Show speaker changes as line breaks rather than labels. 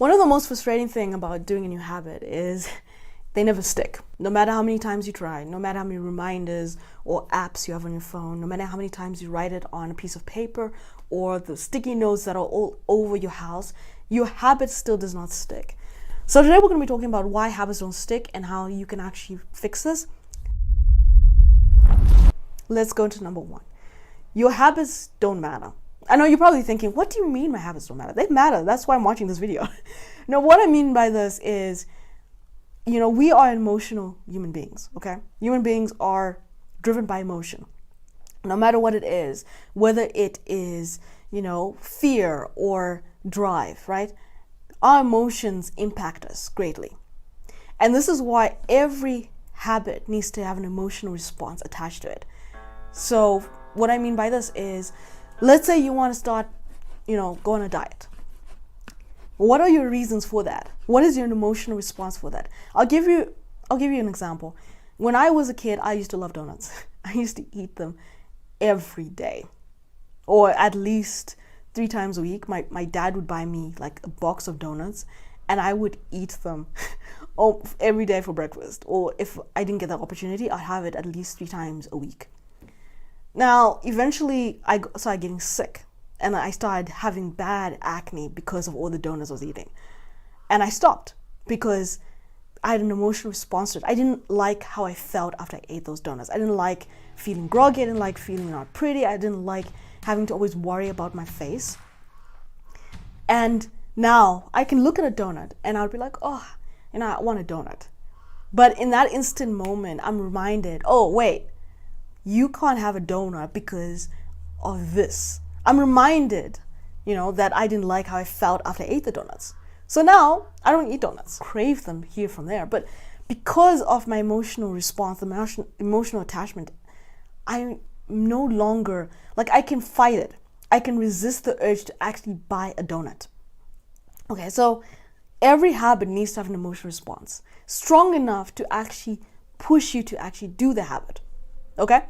One of the most frustrating thing about doing a new habit is they never stick. No matter how many times you try, no matter how many reminders or apps you have on your phone, no matter how many times you write it on a piece of paper or the sticky notes that are all over your house, your habit still does not stick. So today we're going to be talking about why habits don't stick and how you can actually fix this. Let's go to number one. Your habits don't matter. I know you're probably thinking, what do you mean my habits don't matter? They matter. That's why I'm watching this video. No, what I mean by this is, we are emotional human beings, okay? Human beings are driven by emotion. No matter what it is, whether it is, fear or drive, right? Our emotions impact us greatly. And this is why every habit needs to have an emotional response attached to it. So what I mean by this is, let's say you want to start, go on a diet. What are your reasons for that? What is your emotional response for that? I'll give you an example. When I was a kid, I used to love donuts. I used to eat them every day, or at least 3 times a week. My dad would buy me like a box of donuts, and I would eat them every day for breakfast. Or if I didn't get that opportunity, I'd have it at least 3 times a week. Now, eventually, I started getting sick, and I started having bad acne because of all the donuts I was eating. And I stopped because I had an emotional response to it. I didn't like how I felt after I ate those donuts. I didn't like feeling groggy. I didn't like feeling not pretty. I didn't like having to always worry about my face. And now I can look at a donut and I'll be like, I want a donut. But in that instant moment, I'm reminded, oh, wait, you can't have a donut because of this. I'm reminded, that I didn't like how I felt after I ate the donuts. So now I don't eat donuts, crave them here from there. But because of my emotional response, the emotional attachment, I'm no longer, I can fight it. I can resist the urge to actually buy a donut. Okay, so every habit needs to have an emotional response strong enough to actually push you to actually do the habit. Okay?